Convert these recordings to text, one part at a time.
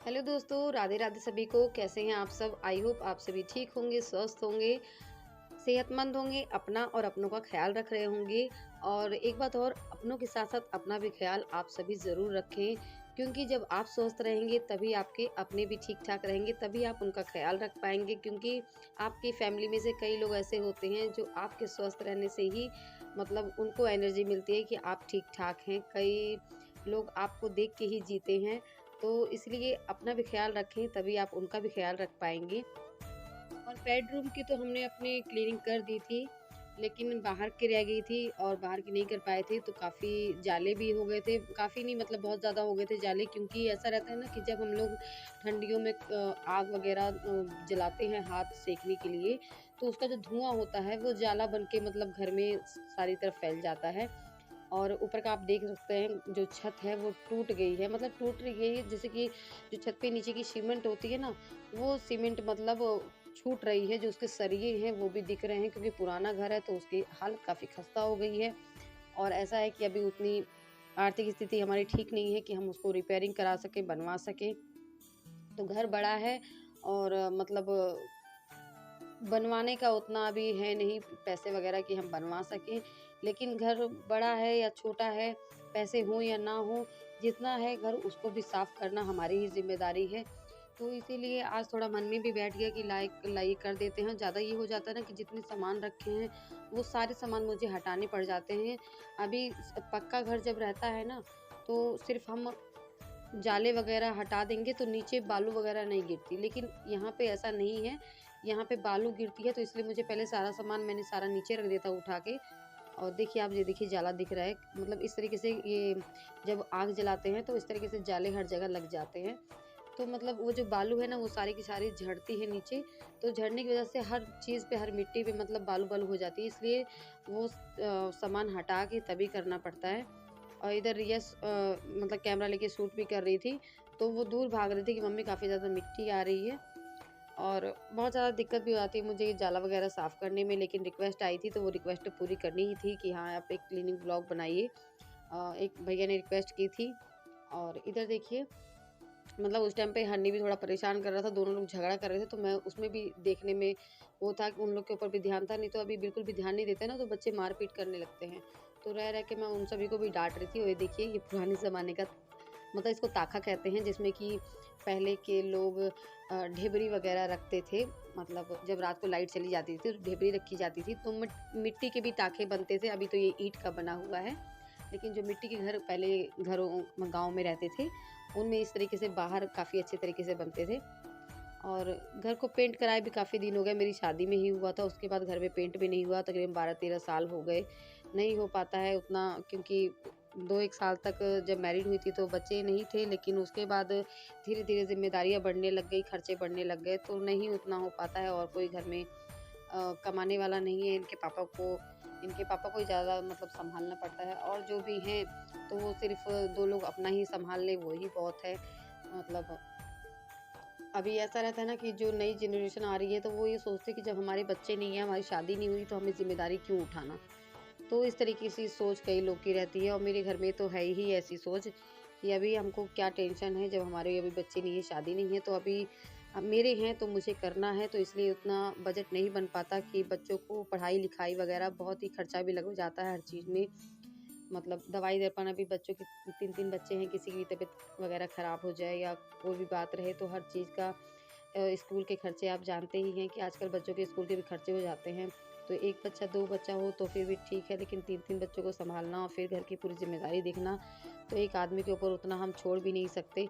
Hello दोस्तों, राधे राधे सभी को। कैसे हैं आप सब? आई होप आप सभी ठीक होंगे, स्वस्थ होंगे, सेहतमंद होंगे, अपना और अपनों का ख्याल रख रहे होंगे। और एक बात और, अपनों के साथ साथ अपना भी ख्याल आप सभी ज़रूर रखें, क्योंकि जब आप स्वस्थ रहेंगे तभी आपके अपने भी ठीक ठाक रहेंगे, तभी आप उनका ख्याल रख पाएंगे। क्योंकि आपकी फैमिली में से कई लोग ऐसे होते हैं जो आपके स्वस्थ रहने से ही मतलब उनको एनर्जी मिलती है कि आप ठीक ठाक हैं। कई लोग आपको देख के ही जीते हैं, तो इसलिए अपना भी ख्याल रखें, तभी आप उनका भी ख्याल रख पाएँगे। और बेडरूम की तो हमने अपनी क्लीनिंग कर दी थी, लेकिन बाहर की रह गई थी और बाहर की नहीं कर पाए थे, तो काफ़ी जाले भी हो गए थे। काफ़ी नहीं, मतलब बहुत ज़्यादा हो गए थे जाले, क्योंकि ऐसा रहता है ना कि जब हम लोग ठंडियों में आग वग़ैरह जलाते हैं हाथ सेकने के लिए, तो उसका जो धुआँ होता है वो जाला बन के मतलब घर में सारी तरफ फैल जाता है। और ऊपर का आप देख सकते हैं, जो छत है वो टूट गई है, मतलब टूट रही है जैसे कि जो छत पे नीचे की सीमेंट होती है ना, वो सीमेंट मतलब छूट रही है। जो उसके सरिये हैं वो भी दिख रहे हैं, क्योंकि पुराना घर है तो उसकी हालत काफ़ी खस्ता हो गई है। और ऐसा है कि अभी उतनी आर्थिक स्थिति हमारी ठीक नहीं है कि हम उसको रिपेयरिंग करा सकें, बनवा सकें। तो घर बड़ा है और मतलब बनवाने का उतना अभी है नहीं पैसे वगैरह कि हम बनवा सकें। लेकिन घर बड़ा है या छोटा है, पैसे हों या ना हों, जितना है घर उसको भी साफ़ करना हमारी ही ज़िम्मेदारी है। तो इसीलिए आज थोड़ा मन में भी बैठ गया कि लाइक कर देते हैं। ज़्यादा ये हो जाता है ना कि जितने सामान रखे हैं, वो सारे सामान मुझे हटाने पड़ जाते हैं। अभी पक्का घर जब रहता है ना, तो सिर्फ़ हम जाले वगैरह हटा देंगे तो नीचे बालू वगैरह नहीं गिरती, लेकिन यहाँ पे ऐसा नहीं है। यहाँ पे बालू गिरती है, तो इसलिए मुझे पहले सारा सामान मैंने सारा नीचे रख दिया था उठा के। और देखिए, आप ये देखिए जाला दिख रहा है, मतलब इस तरीके से ये जब आग जलाते हैं तो इस तरीके से जाले हर जगह लग जाते हैं। तो मतलब वो जो बालू है ना, वो सारी की सारी झड़ती है नीचे, तो झड़ने की वजह से हर चीज़ पे, हर मिट्टी पे मतलब बालू-बालू हो जाती है, इसलिए वो सामान हटा के तभी करना पड़ता है। और इधर यस मतलब कैमरा लेके शूट भी कर रही थी, तो वो दूर भाग रही थी कि मम्मी काफ़ी ज़्यादा मिट्टी आ रही है। और बहुत ज़्यादा दिक्कत भी हो जाती है मुझे ये जाला वगैरह साफ़ करने में, लेकिन रिक्वेस्ट आई थी तो वो रिक्वेस्ट पूरी करनी ही थी कि हाँ, आप एक क्लीनिंग व्लॉग बनाइए। एक भैया ने रिक्वेस्ट की थी। और इधर देखिए, मतलब उस टाइम पे हन्नी भी थोड़ा परेशान कर रहा था, दोनों लोग झगड़ा कर रहे थे, तो मैं उसमें भी देखने में वो था कि उन लोग के ऊपर भी ध्यान था। नहीं तो अभी बिल्कुल भी ध्यान नहीं देते ना, तो बच्चे मार-पीट करने लगते हैं। तो रह रह के मैं उन सभी को भी डाँट रही थी। और ये देखिए, ये पुराने ज़माने का मतलब इसको ताखा कहते हैं, जिसमें कि पहले के लोग ढेबरी वगैरह रखते थे। मतलब जब रात को लाइट चली जाती थी तो ढेबरी रखी जाती थी, तो मिट्टी के भी ताखे बनते थे। अभी तो ये ईंट का बना हुआ है, लेकिन जो मिट्टी के घर पहले घरों गाँव में रहते थे, उनमें इस तरीके से बाहर काफ़ी अच्छे तरीके से बनते थे। और घर को पेंट कराए भी काफ़ी दिन हो गए, मेरी शादी में ही हुआ था, उसके बाद घर में पेंट भी नहीं हुआ, तकरीबन 12-13 साल हो गए। नहीं हो पाता है उतना, क्योंकि 2-1 साल तक जब मैरिड हुई थी तो बच्चे नहीं थे, लेकिन उसके बाद धीरे-धीरे ज़िम्मेदारियाँ बढ़ने लग गई, खर्चे बढ़ने लग गए, तो नहीं उतना हो पाता है। और कोई घर में कमाने वाला नहीं है, इनके पापा को ही ज़्यादा मतलब सँभालना पड़ता है। और जो भी हैं, तो वो सिर्फ़ 2 लोग अपना ही सँभाल लें, वो ही बहुत है। मतलब अभी ऐसा रहता है ना कि जो नई जनरेशन आ रही है, तो वो ये सोचते हैं कि जब हमारे बच्चे नहीं हैं, हमारी शादी नहीं हुई, तो हमें ज़िम्मेदारी क्यों उठाना? तो इस तरीके की सोच कई लोग की रहती है, और मेरे घर में तो है ही ऐसी सोच कि अभी हमको क्या टेंशन है, जब हमारे अभी बच्चे नहीं है, शादी नहीं है, तो अभी अब मेरे हैं तो मुझे करना है, तो इसलिए उतना बजट नहीं बन पाता कि बच्चों को पढ़ाई-लिखाई वगैरह, बहुत ही खर्चा भी लग जाता है हर चीज़ में। मतलब दवाई दर्पण, अभी बच्चों के 3-3 बच्चे हैं, किसी की तबीयत वगैरह ख़राब हो जाए या कोई भी बात रहे, तो हर चीज़ का स्कूल के खर्चे आप जानते ही हैं कि आजकल बच्चों के स्कूल के भी खर्चे हो जाते हैं। तो 1 बच्चा 2 बच्चा हो तो फिर भी ठीक है, लेकिन 3-3 बच्चों को सँभालना और फिर घर की पूरी ज़िम्मेदारी देखना, तो एक आदमी के ऊपर उतना हम छोड़ भी नहीं सकते।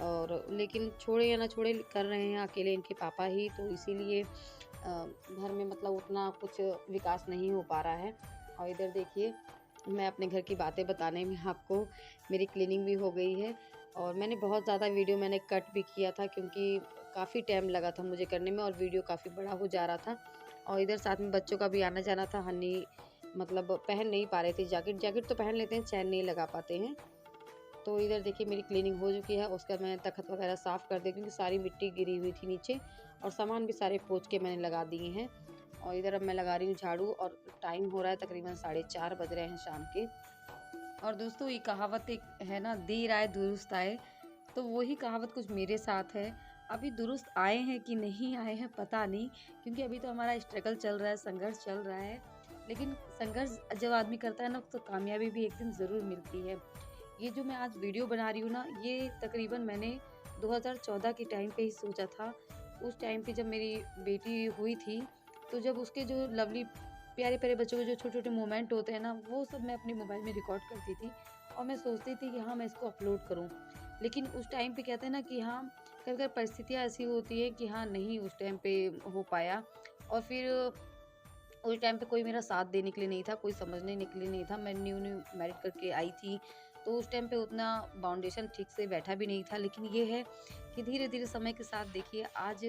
और लेकिन छोड़े या ना छोड़े, कर रहे हैं अकेले इनके पापा ही, तो इसीलिए घर में मतलब उतना कुछ विकास नहीं हो पा रहा है। और इधर देखिए, मैं अपने घर की बातें बताने में आपको, मेरी क्लीनिंग भी हो गई है। और मैंने बहुत ज़्यादा वीडियो मैंने कट भी किया था, क्योंकि काफ़ी टाइम लगा था मुझे करने में, और वीडियो काफ़ी बड़ा हो जा रहा था। और इधर साथ में बच्चों का भी आना-जाना था। हनी मतलब पहन नहीं पा रहे थे जैकेट, जैकेट तो पहन लेते हैं, चैन नहीं लगा पाते हैं। तो इधर देखिए, मेरी क्लीनिंग हो चुकी है, उसका मैं तख़्त वगैरह साफ़ कर दी, क्योंकि सारी मिट्टी गिरी हुई थी नीचे, और सामान भी सारे पोंछ के मैंने लगा दिए हैं। और इधर अब मैं लगा रही हूँ झाड़ू, और टाइम हो रहा है तकरीबन 4:30 बज रहे हैं शाम के। और दोस्तों, ये कहावत एक है ना, देर आए दुरुस्त आए। तो वही कहावत कुछ मेरे साथ है। अभी दुरुस्त आए हैं कि नहीं आए हैं पता नहीं, क्योंकि अभी तो हमारा स्ट्रगल चल रहा है, संघर्ष चल रहा है। लेकिन संघर्ष जब आदमी करता है ना, तो कामयाबी भी एक दिन ज़रूर मिलती है। ये जो मैं आज वीडियो बना रही हूँ ना, ये तकरीबन मैंने 2014 के टाइम पे ही सोचा था। उस टाइम पे जब मेरी बेटी हुई थी, तो जब उसके जो लवली प्यारे-प्यारे बच्चों के जो छोटे-छोटे मोमेंट होते हैं ना, वो सब मैं अपने मोबाइल में रिकॉर्ड करती थी और मैं सोचती थी कि हाँ, मैं इसको अपलोड करूँ। लेकिन उस टाइम पे कहते हैं ना कि हाँ, कभी-कभी परिस्थितियाँ ऐसी होती हैं कि हाँ, नहीं उस टाइम पे हो पाया। और फिर उस टाइम पे कोई मेरा साथ देने के लिए नहीं था, कोई समझने के लिए नहीं था। मैं न्यू-न्यू मैरिड करके आई थी, तो उस टाइम पे उतना बाउंडेशन ठीक से बैठा भी नहीं था। लेकिन ये है कि धीरे-धीरे समय के साथ देखिए, आज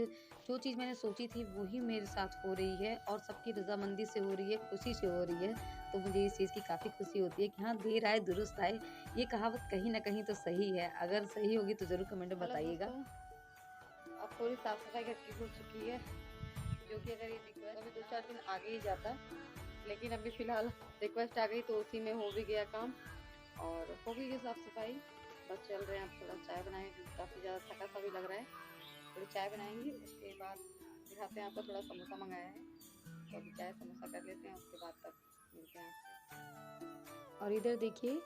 जो चीज़ मैंने सोची थी वही मेरे साथ हो रही है और सबकी रज़ामंदी से हो रही है, खुशी से हो रही है। तो मुझे इस चीज़ की काफ़ी खुशी होती है कि हाँ, देर आए दुरुस्त आए। ये कहावत कहीं न कहीं तो सही है। अगर सही होगी तो ज़रूर कमेंट में बताइएगा। अब थोड़ी साफ-सफाई घर की हो चुकी है, जो कि अगर ये रिक्वेस्ट अभी 2-4 दिन आगे ही जाता। लेकिन अभी फ़िलहाल रिक्वेस्ट आ गई तो उसी में हो भी गया काम और हो गई है साफ-सफाई। बस चल रहे हैं, अब थोड़ा चाय बनाएँगे क्योंकि काफ़ी ज़्यादा थका-सा भी लग रहा है। थोड़ी चाय बनाएँगे, उसके बाद दिखाते हैं आपको। थोड़ा समोसा मँगाया है, तो अभी चाय समोसा कर लेते हैं, उसके बाद तक मिलते हैं आपसे। और इधर देखिए,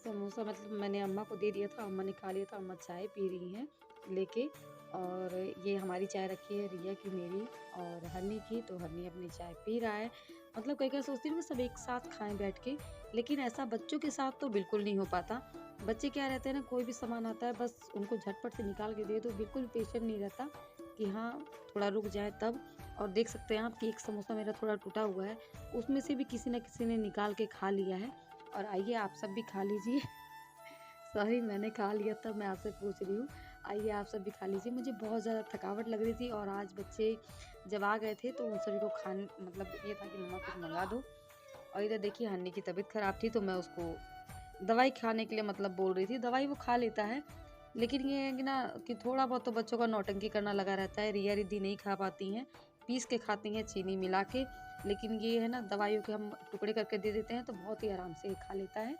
समोसा मतलब मैंने अम्मा को दे दिया था, अम्मा ने खा लिया था। अम्मा चाय पी रही हैं लेके, और ये हमारी चाय रखी है रिया की, मेरी और हनी की। तो हनी अपनी चाय पी रहा है। मतलब कई-कई सोचती हूँ कि सब एक साथ खाएँ बैठ के, लेकिन ऐसा बच्चों के साथ तो बिल्कुल नहीं हो पाता। बच्चे क्या रहते हैं ना, कोई भी सामान आता है बस उनको झटपट से निकाल के दे दो, बिल्कुल पेशेंट नहीं रहता कि हाँ, थोड़ा रुक जाए तब। और देख सकते हैं आप कि एक समोसा मेरा थोड़ा टूटा हुआ है, उसमें से भी किसी न किसी ने निकाल के खा लिया है। और आइए आप सब भी खा लीजिए। सॉरी, मैंने खा लिया तब मैं आपसे पूछ रही हूँ। आइए आप सब भी खा लीजिए। मुझे बहुत ज़्यादा थकावट लग रही थी और आज बच्चे जब आ गए थे तो उन सभी को मतलब ये था कि मम्मा कुछ मँगा दो। और इधर देखिए, हन्नी की तबीयत ख़राब थी तो मैं उसको दवाई खाने के लिए मतलब बोल रही थी। दवाई वो खा लेता है, लेकिन ये है कि ना कि थोड़ा बहुत तो बच्चों का नौटंकी करना लगा रहता है। रिया रिद्धि नहीं खा पाती हैं, पीस के खाती हैं चीनी मिला के। लेकिन ये है ना, दवाइयों के हम टुकड़े करके दे देते हैं तो बहुत ही आराम से खा लेता है,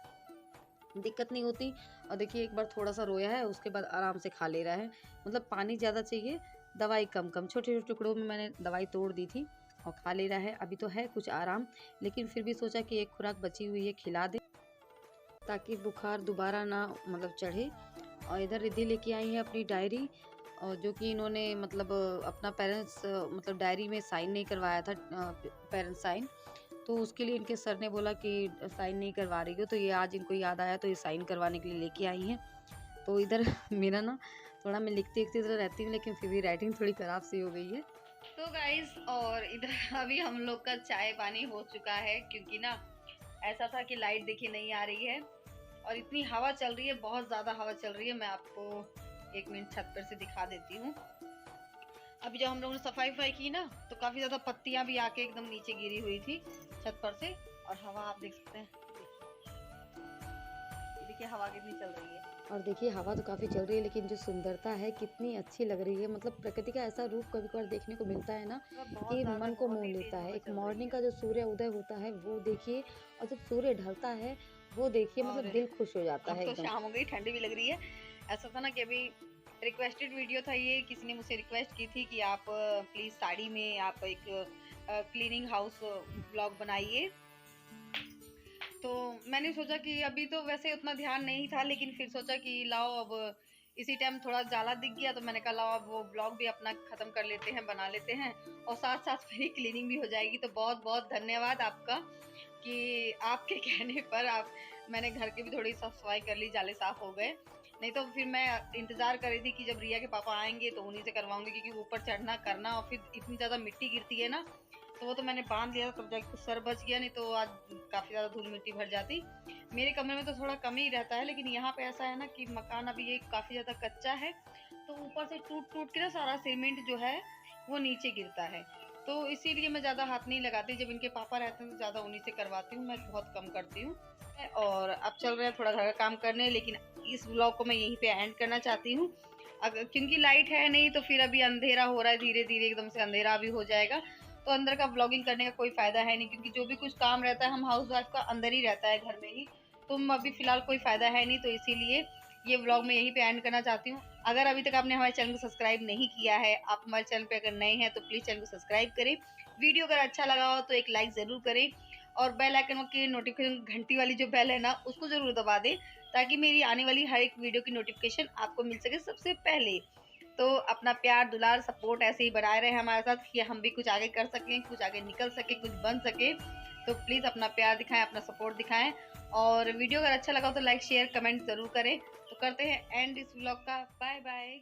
दिक्कत नहीं होती। और देखिए, एक बार थोड़ा-सा रोया है, उसके बाद आराम से खा ले रहा है। मतलब पानी ज़्यादा चाहिए, दवाई कम-कम। छोटे-छोटे टुकड़ों में मैंने दवाई तोड़ दी थी और खा ले रहा है। अभी तो है कुछ आराम, लेकिन फिर भी सोचा कि एक खुराक बची हुई है, खिला दें, ताकि बुखार दोबारा ना मतलब चढ़े। और इधर रिद्धि लेके आई है अपनी डायरी, और जो कि इन्होंने मतलब अपना पेरेंट्स मतलब डायरी में साइन नहीं करवाया था, पेरेंट्स साइन। तो उसके लिए इनके सर ने बोला कि साइन नहीं करवा रही हो, तो ये आज इनको याद आया तो ये साइन करवाने के लिए लेके आई हैं। तो इधर मेरा ना थोड़ा, मैं लिखती-लिखती तरह रहती हूँ लेकिन फिर भी राइटिंग थोड़ी ख़राब सी हो गई है। तो गाइस, और इधर अभी हम लोग का चाय पानी हो चुका है, क्योंकि ना ऐसा था कि लाइट देखिए नहीं आ रही है और इतनी हवा चल रही है, बहुत ज़्यादा हवा चल रही है। मैं आपको 1 मिनट छत पर से दिखा देती हूँ। अभी जब हम लोगों ने सफाई-वफाई की ना, तो काफ़ी ज़्यादा पत्तियाँ भी आके एकदम नीचे गिरी हुई थी छत पर से। और हवा आप देख सकते हैं, ये देखिए हवा कितनी चल रही है। और देखिए, हवा तो काफ़ी चल रही है, लेकिन जो सुंदरता है कितनी अच्छी लग रही है। मतलब प्रकृति का ऐसा रूप कभी-कभार देखने को मिलता है ना कि मन को मोह लेता है। एक मॉर्निंग का जो सूर्य उदय होता है वो देखिए, और जब सूर्य ढलता है वो देखिए, मतलब दिल खुश हो जाता है एकदम। अब तो शाम हो गई, ठंडी भी लग रही है। ऐसा था ना कि अभी रिक्वेस्टेड वीडियो था ये, किसी ने मुझसे रिक्वेस्ट की थी कि आप प्लीज़ साड़ी में आप एक क्लीनिंग हाउस व्लॉग बनाइए। तो मैंने सोचा कि अभी तो वैसे उतना ध्यान नहीं था, लेकिन फिर सोचा कि लाओ अब इसी टाइम थोड़ा जाला दिख गया, तो मैंने कहा लाओ अब वो ब्लॉग भी अपना ख़त्म कर लेते हैं, बना लेते हैं, और साथ-साथ मेरी क्लीनिंग भी हो जाएगी। तो बहुत-बहुत धन्यवाद आपका कि आपके कहने पर मैंने घर की भी थोड़ी साफ-सफाई कर ली, जाले साफ़ हो गए। नहीं तो फिर मैं इंतज़ार कर रही थी कि जब रिया के पापा आएँगे तो उन्हीं से करवाऊँगी, क्योंकि ऊपर चढ़ना करना और फिर इतनी ज़्यादा मिट्टी गिरती है ना, तो वो तो मैंने बांध लिया तब जाके कुछ सर बच गया, नहीं तो आज काफ़ी ज़्यादा धूल मिट्टी भर जाती। मेरे कमरे में तो थोड़ा कम ही रहता है, लेकिन यहाँ पे ऐसा है ना कि मकान अभी ये काफ़ी ज़्यादा कच्चा है, तो ऊपर से टूट-टूट के ना सारा सीमेंट जो है वो नीचे गिरता है। तो इसीलिए मैं ज़्यादा हाथ नहीं लगाती, जब इनके पापा रहते हैं तो ज़्यादा उन्हीं से करवाती हूँ, मैं बहुत कम करती हूँ। और अब चल रहे हैं थोड़ा घर का काम करने, लेकिन इस व्लॉग को मैं यहीं पे एंड करना चाहती हूँ। अगर क्योंकि लाइट है नहीं, तो फिर अभी अंधेरा हो रहा है, धीरे-धीरे एकदम से अंधेरा भी हो जाएगा। तो अंदर का व्लॉगिंग करने का कोई फ़ायदा है नहीं, क्योंकि जो भी कुछ काम रहता है हम हाउसवाइफ़ का अंदर ही रहता है घर में ही। तो अभी फ़िलहाल कोई फ़ायदा है नहीं, तो इसीलिए ये व्लॉग मैं यहीं पे एंड करना चाहती हूँ। अगर अभी तक आपने हमारे चैनल को सब्सक्राइब नहीं किया है, आप हमारे चैनल पे अगर नए हैं तो प्लीज़ चैनल को सब्सक्राइब करें। वीडियो अगर अच्छा लगा हो तो एक लाइक ज़रूर करें और बेल आइकन की नोटिफिकेशन घंटी वाली जो बेल है ना, उसको ज़रूर दबा दें ताकि मेरी आने वाली हर एक वीडियो की नोटिफिकेशन आपको मिल सके सबसे पहले। तो अपना प्यार, दुलार, सपोर्ट ऐसे ही बनाए रहे हमारे साथ कि हम भी कुछ आगे कर सकें, कुछ आगे निकल सकें, कुछ बन सकें। तो प्लीज़ अपना प्यार दिखाएँ, अपना सपोर्ट दिखाएँ और वीडियो अगर अच्छा लगा हो तो लाइक, शेयर, कमेंट ज़रूर करें। तो करते हैं एंड इस व्लॉग का। Bye bye.